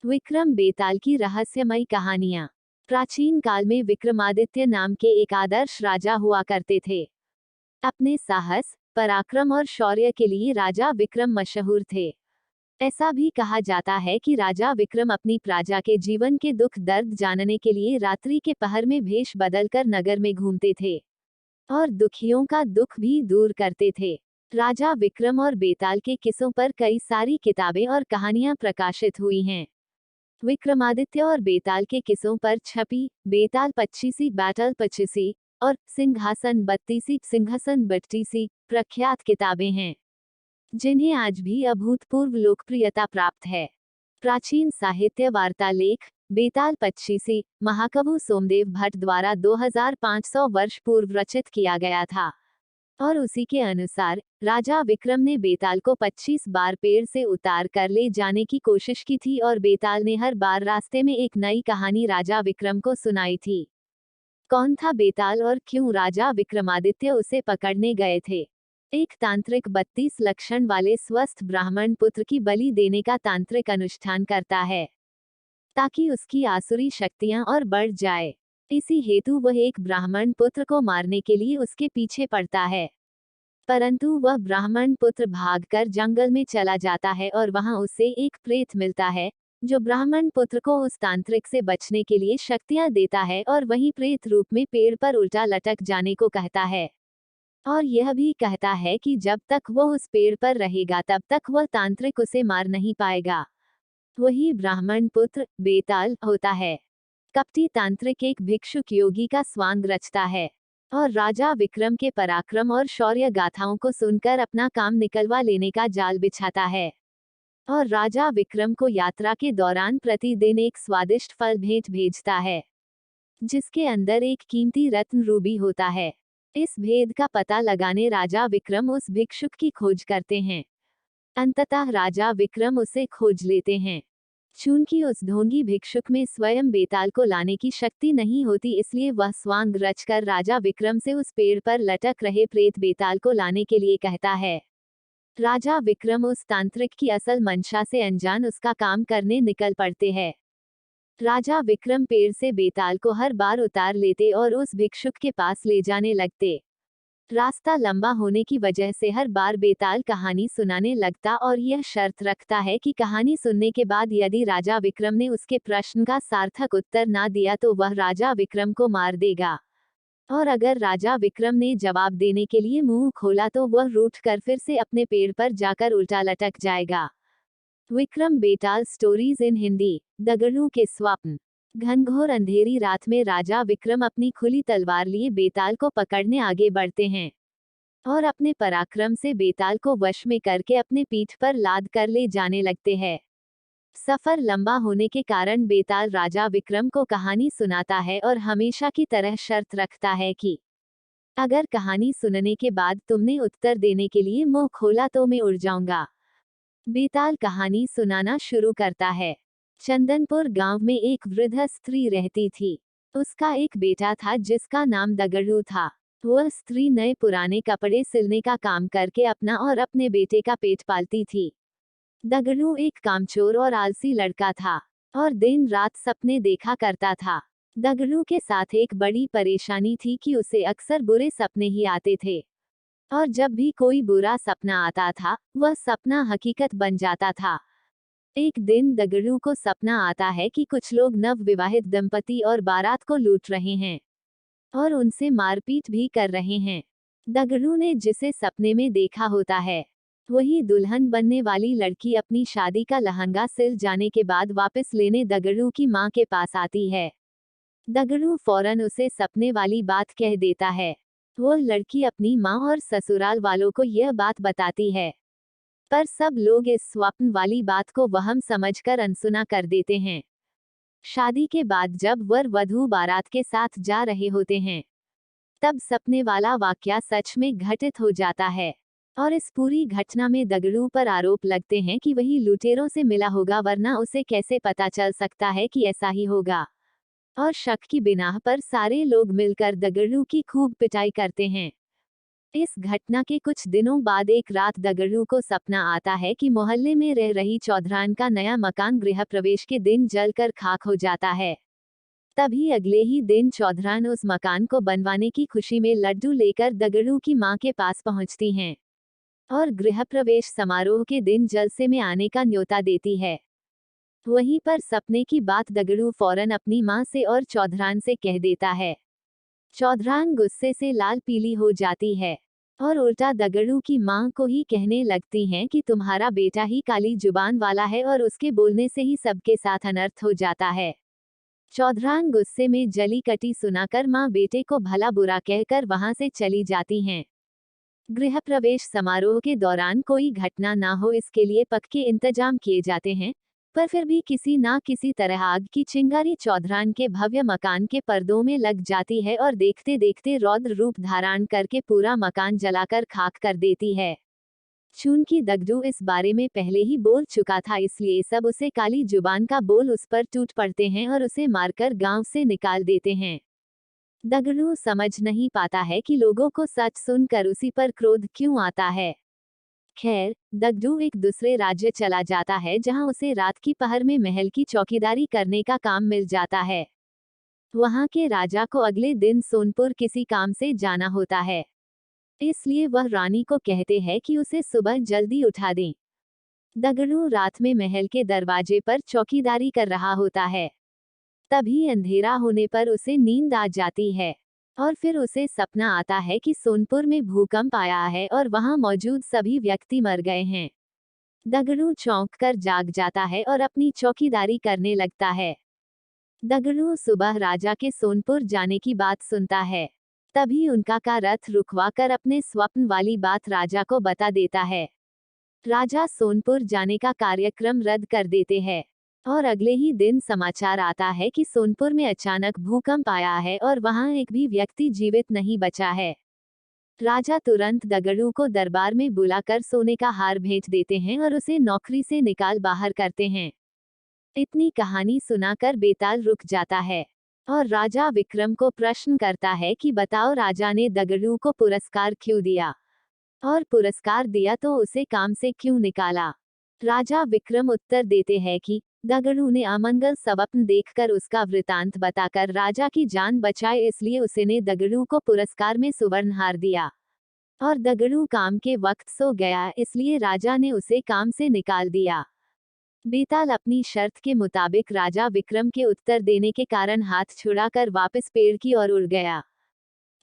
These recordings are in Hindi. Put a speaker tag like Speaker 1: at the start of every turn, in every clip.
Speaker 1: विक्रम बेताल की रहस्यमयी कहानियां। प्राचीन काल में विक्रमादित्य नाम के एक आदर्श राजा हुआ करते थे। अपने साहस, पराक्रम और शौर्य के लिए राजा विक्रम मशहूर थे। ऐसा भी कहा जाता है कि राजा विक्रम अपनी प्रजा के जीवन के दुख दर्द जानने के लिए रात्रि के पहर में भेष बदलकर नगर में घूमते थे और दुखियों का दुख भी दूर करते थे। राजा विक्रम और बेताल के किस्सों पर कई सारी किताबें और कहानियां प्रकाशित हुई हैं। विक्रमादित्य और बेताल के किस्सों पर छपी बेताल 25 बैटल 25 और सिंहासन 32 सिंहासन 32 प्रख्यात किताबें हैं, जिन्हें आज भी अभूतपूर्व लोकप्रियता प्राप्त है। प्राचीन साहित्य वार्तालेख बेताल 25 महाकवि सोमदेव भट्ट द्वारा 2500 वर्ष पूर्व रचित किया गया था और उसी के अनुसार राजा विक्रम ने बेताल को 25 बार पेड़ से उतार कर ले जाने की कोशिश की थी और बेताल ने हर बार रास्ते में एक नई कहानी राजा विक्रम को सुनाई थी। कौन था बेताल और क्यों राजा विक्रमादित्य उसे पकड़ने गए थे? एक तांत्रिक 32 लक्षण वाले स्वस्थ ब्राह्मण पुत्र की बलि देने का तांत्रिक अनुष्ठान करता है ताकि उसकी आसुरी शक्तियां और बढ़ जाए। इसी हेतु वह एक ब्राह्मण पुत्र को मारने के लिए उसके पीछे पड़ता है, परंतु वह ब्राह्मण पुत्र भागकर जंगल में चला जाता है और वहां उसे एक प्रेत मिलता है जो ब्राह्मण पुत्र को उस तांत्रिक से बचने के लिए शक्तियां देता है और वही प्रेत रूप में पेड़ पर उल्टा लटक जाने को कहता है और यह भी कहता है कि जब तक वह उस पेड़ पर रहेगा तब तक वह तांत्रिक उसे मार नहीं पाएगा। वही ब्राह्मण पुत्र बेताल होता है। कपटी तांत्रिक एक भिक्षुक योगी का स्वांग रचता है और राजा विक्रम के पराक्रम और शौर्य गाथाओं को सुनकर अपना काम निकलवा लेने का जाल बिछाता है और राजा विक्रम को यात्रा के दौरान प्रतिदिन एक स्वादिष्ट फल भेंट भेजता है जिसके अंदर एक कीमती रत्न रूबी होता है। इस भेद का पता लगाने राजा विक्रम उस भिक्षुक की खोज करते हैं। अंततः राजा विक्रम उसे खोज लेते हैं। चूंकि उस ढोंगी भिक्षुक में स्वयं बेताल को लाने की शक्ति नहीं होती, इसलिए वह स्वांग रचकर राजा विक्रम से उस पेड़ पर लटक रहे प्रेत बेताल को लाने के लिए कहता है। राजा विक्रम उस तांत्रिक की असल मंशा से अनजान उसका काम करने निकल पड़ते हैं। राजा विक्रम पेड़ से बेताल को हर बार उतार लेते और उस भिक्षुक के पास ले जाने लगते। रास्ता लंबा होने की वजह से हर बार बेताल कहानी सुनाने लगता और यह शर्त रखता है कि कहानी सुनने के बाद यदि राजा विक्रम ने उसके प्रश्न का सार्थक उत्तर ना दिया तो वह राजा विक्रम को मार देगा और अगर राजा विक्रम ने जवाब देने के लिए मुंह खोला तो वह रूठकर फिर से अपने पेड़ पर जाकर उल्टा लटक जाएगा। विक्रम बेताल स्टोरीज इन हिंदी। दगड़ू के स्वप्न। घनघोर अंधेरी रात में राजा विक्रम अपनी खुली तलवार लिए बेताल को पकड़ने आगे बढ़ते हैं और अपने पराक्रम से बेताल को वश में करके अपने पीठ पर लाद कर ले जाने लगते हैं। सफर लंबा होने के कारण बेताल राजा विक्रम को कहानी सुनाता है और हमेशा की तरह शर्त रखता है कि अगर कहानी सुनने के बाद तुमने उत्तर देने के लिए मुंह खोला तो मैं उड़ जाऊंगा। बेताल कहानी सुनाना शुरू करता है। चंदनपुर गांव में एक वृद्ध स्त्री रहती थी। उसका एक बेटा था जिसका नाम दगड़ू था। वह स्त्री नए पुराने कपड़े सिलने का काम करके अपना और अपने बेटे का पेट पालती थी। दगड़ू एक कामचोर और आलसी लड़का था और दिन रात सपने देखा करता था। दगड़ू के साथ एक बड़ी परेशानी थी कि उसे अक्सर बुरे सपने ही आते थे और जब भी कोई बुरा सपना आता था वह सपना हकीकत बन जाता था। एक दिन दगड़ू को सपना आता है कि कुछ लोग नवविवाहित दंपति और बारात को लूट रहे हैं और उनसे मारपीट भी कर रहे हैं। दगड़ू ने जिसे सपने में देखा होता है वही दुल्हन बनने वाली लड़की अपनी शादी का लहंगा सिल जाने के बाद वापस लेने दगड़ू की मां के पास आती है। दगड़ू फौरन उसे सपने वाली बात कह देता है। वह लड़की अपनी मां और ससुराल वालों को यह बात बताती है, पर सब लोग इस स्वप्न वाली बात को वहम समझकर अनसुना कर देते हैं। शादी के बाद जब वर वधू बारात के साथ जा रहे होते हैं तब सपने वाला वाकया सच में घटित हो जाता है और इस पूरी घटना में दगड़ू पर आरोप लगते हैं कि वही लुटेरों से मिला होगा, वरना उसे कैसे पता चल सकता है कि ऐसा ही होगा। और शक की बिनाह पर सारे लोग मिलकर दगड़ू की खूब पिटाई करते हैं। इस घटना के कुछ दिनों बाद एक रात दगड़ू को सपना आता है कि मोहल्ले में रह रही चौधरान का नया मकान गृह प्रवेश के दिन जलकर खाक हो जाता है। तभी अगले ही दिन चौधरान उस मकान को बनवाने की खुशी में लड्डू लेकर दगड़ू की मां के पास पहुंचती हैं और गृह प्रवेश समारोह के दिन जलसे में आने का न्योता देती है। वहीं पर सपने की बात दगड़ू फौरन अपनी मां से और चौधरान से कह देता है। चौधरान गुस्से से लाल पीली हो जाती है और उल्टा दगड़ू की मां को ही कहने लगती हैं कि तुम्हारा बेटा ही काली जुबान वाला है और उसके बोलने से ही सबके साथ अनर्थ हो जाता है। चौधरान गुस्से में जली कटी सुनाकर मां बेटे को भला बुरा कहकर वहां से चली जाती हैं। गृह प्रवेश समारोह के दौरान कोई घटना ना हो इसके लिए पक्के इंतजाम किए जाते हैं, पर फिर भी किसी ना किसी तरह आग की चिंगारी चौधरान के भव्य मकान के पर्दों में लग जाती है और देखते देखते रौद्र रूप धारण करके पूरा मकान जलाकर खाक कर देती है। चूंकि दगड़ू इस बारे में पहले ही बोल चुका था, इसलिए सब उसे काली जुबान का बोल उस पर टूट पड़ते हैं और उसे मारकर गांव से निकाल देते हैं। दगड़ू समझ नहीं पाता है कि लोगों को सच सुनकर उसी पर क्रोध क्यों आता है। खैर, दगड़ू एक दूसरे राज्य चला जाता है जहां उसे रात की पहर में महल की चौकीदारी करने का काम मिल जाता है। वहां के राजा को अगले दिन सोनपुर किसी काम से जाना होता है, इसलिए वह रानी को कहते हैं कि उसे सुबह जल्दी उठा दें। दगड़ू रात में महल के दरवाजे पर चौकीदारी कर रहा होता है। तभी अंधेरा होने पर उसे नींद आ जाती है और फिर उसे सपना आता है कि सोनपुर में भूकंप आया है और वहां मौजूद सभी व्यक्ति मर गए हैं। दगड़ू चौंक कर जाग जाता है और अपनी चौकीदारी करने लगता है। दगड़ू सुबह राजा के सोनपुर जाने की बात सुनता है। तभी उनका का रथ रुकवा कर अपने स्वप्न वाली बात राजा को बता देता है। राजा सोनपुर जाने का कार्यक्रम रद्द कर देते हैं और अगले ही दिन समाचार आता है कि सोनपुर में अचानक भूकंप आया है और वहां एक भी व्यक्ति जीवित नहीं बचा है। राजा तुरंत दगड़ू को दरबार में बुलाकर सोने का हार भेज देते हैं और उसे नौकरी से निकाल बाहर करते हैं। इतनी कहानी सुनाकर बेताल रुक जाता है और राजा विक्रम को प्रश्न करता है कि बताओ राजा ने दगड़ू को पुरस्कार क्यों दिया, और पुरस्कार दिया तो उसे काम से क्यों निकाला। राजा विक्रम उत्तर देते हैं कि दगड़ू ने अमंगल स्वप्न देखकर उसका वृतांत बताकर राजा की जान बचाए, इसलिए उसने दगड़ू को पुरस्कार में सुवर्णहार दिया और दगड़ू काम के वक्त सो गया, इसलिए राजा ने उसे काम से निकाल दिया। बेताल अपनी शर्त के मुताबिक राजा विक्रम के उत्तर देने के कारण हाथ छुड़ाकर वापस पेड़ की ओर उड़ गया।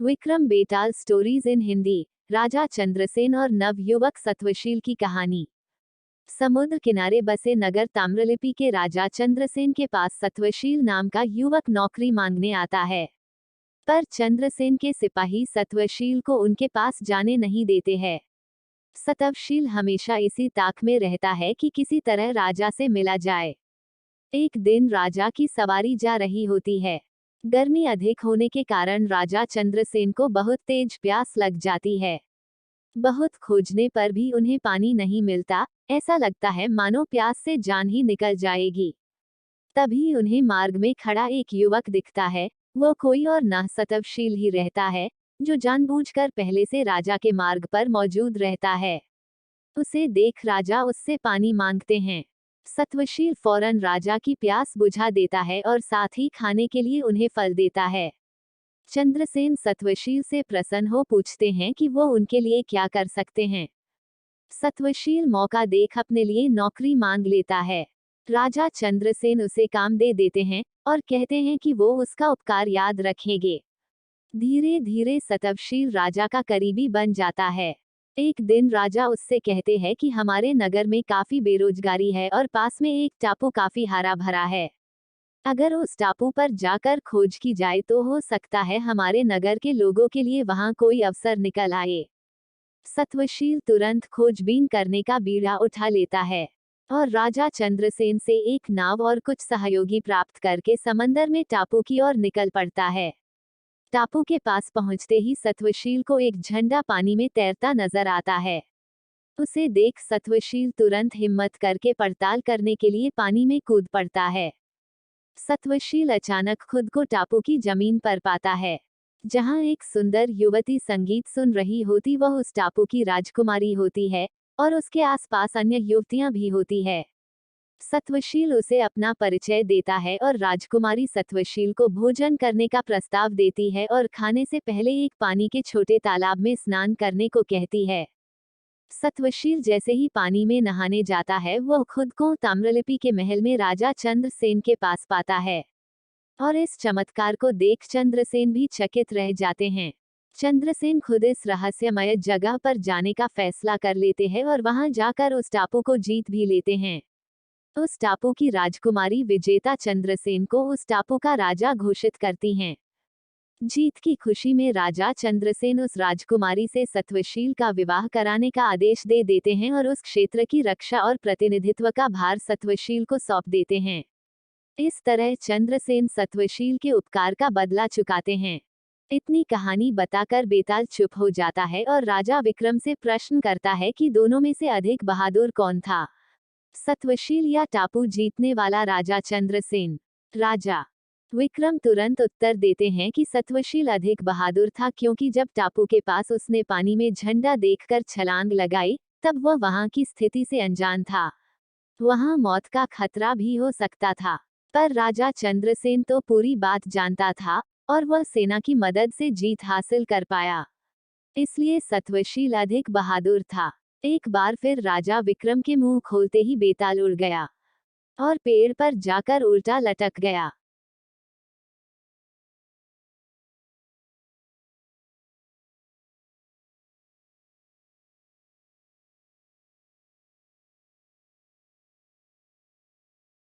Speaker 1: विक्रम बेताल स्टोरीज इन हिंदी, राजा चंद्रसेन और नवयुवक सत्वशील की कहानी। समुद्र किनारे बसे नगर ताम्रलिपि के राजा चंद्रसेन के पास सत्वशील नाम का युवक नौकरी मांगने आता है, पर चंद्रसेन के सिपाही सत्वशील को उनके पास जाने नहीं देते हैं। सत्वशील हमेशा इसी ताक में रहता है कि किसी तरह राजा से मिला जाए। एक दिन राजा की सवारी जा रही होती है। गर्मी अधिक होने के कारण राजा चंद्रसेन को बहुत तेज प्यास लग जाती है। बहुत खोजने पर भी उन्हें पानी नहीं मिलता, ऐसा लगता है मानो प्यास से जान ही निकल जाएगी। तभी उन्हें मार्ग में खड़ा एक युवक दिखता है। वो कोई और न सत्वशील ही रहता है, जो जानबूझकर पहले से राजा के मार्ग पर मौजूद रहता है। उसे देख राजा उससे पानी मांगते हैं। सत्वशील फौरन राजा की प्यास बुझा देता है और साथ ही खाने के लिए उन्हें फल देता है। चंद्रसेन सत्वशील से प्रसन्न हो पूछते हैं कि वो उनके लिए क्या कर सकते हैं। सत्वशील मौका देख अपने लिए नौकरी मांग लेता है। राजा चंद्रसेन उसे काम दे देते हैं और कहते हैं कि वो उसका उपकार याद रखेंगे। धीरे धीरे सत्वशील राजा का करीबी बन जाता है। एक दिन राजा उससे कहते हैं कि हमारे नगर में काफी बेरोजगारी है और पास में एक टापू काफी हरा भरा है। अगर उस टापू पर जाकर खोज की जाए तो हो सकता है हमारे नगर के लोगों के लिए वहां कोई अवसर निकल आए। सत्वशील तुरंत खोजबीन करने का बीड़ा उठा लेता है और राजा चंद्रसेन से एक नाव और कुछ सहयोगी प्राप्त करके समंदर में टापू की ओर निकल पड़ता है। टापू के पास पहुंचते ही सत्वशील को एक झंडा पानी में तैरता नजर आता है। उसे देख सत्वशील तुरंत हिम्मत करके पड़ताल करने के लिए पानी में कूद पड़ता है। सत्वशील अचानक खुद को टापू की जमीन पर पाता है। जहाँ एक सुंदर युवती संगीत सुन रही होती वह उस टापू की राजकुमारी होती है, और उसके आसपास अन्य युवतियां भी होती है। सत्वशील उसे अपना परिचय देता है और राजकुमारी सत्वशील को भोजन करने का प्रस्ताव देती है और खाने से पहले एक पानी के छोटे तालाब में स्नान करने को कहती है। सत्वशील जैसे ही पानी में नहाने जाता है वह खुद को ताम्रलिपि के महल में राजा चंद्रसेन के पास पाता है, और इस चमत्कार को देख चंद्रसेन भी चकित रह जाते हैं। चंद्रसेन खुद इस रहस्यमय जगह पर जाने का फैसला कर लेते हैं और वहां जाकर उस टापू को जीत भी लेते हैं। उस टापू की राजकुमारी विजेता चंद्रसेन को उस टापू का राजा घोषित करती हैं। जीत की खुशी में राजा चंद्रसेन उस राजकुमारी से सत्वशील का विवाह कराने का आदेश दे देते हैं और उस क्षेत्र की रक्षा और प्रतिनिधित्व का भार सत्वशील को सौंप देते हैं। इस तरह चंद्रसेन सत्वशील के उपकार का बदला चुकाते हैं। इतनी कहानी बताकर बेताल चुप हो जाता है और राजा विक्रम से प्रश्न करता है कि दोनों में से अधिक बहादुर कौन था, सत्वशील या टापू जीतने वाला राजा चंद्रसेन। राजा विक्रम तुरंत उत्तर देते हैं कि सत्वशील अधिक बहादुर था, क्योंकि जब टापू के पास उसने पानी में झंडा देखकर छलांग लगाई तब वह वहां की स्थिति से अनजान था। वहां मौत का खतरा भी हो सकता था, पर राजा चंद्रसेन तो पूरी बात जानता था और वह सेना की मदद से जीत हासिल कर पाया। इसलिए सत्वशील अधिक बहादुर था। एक बार फिर राजा विक्रम के मुंह खोलते ही बेताल उड़ गया और पेड़ पर जाकर उल्टा लटक गया।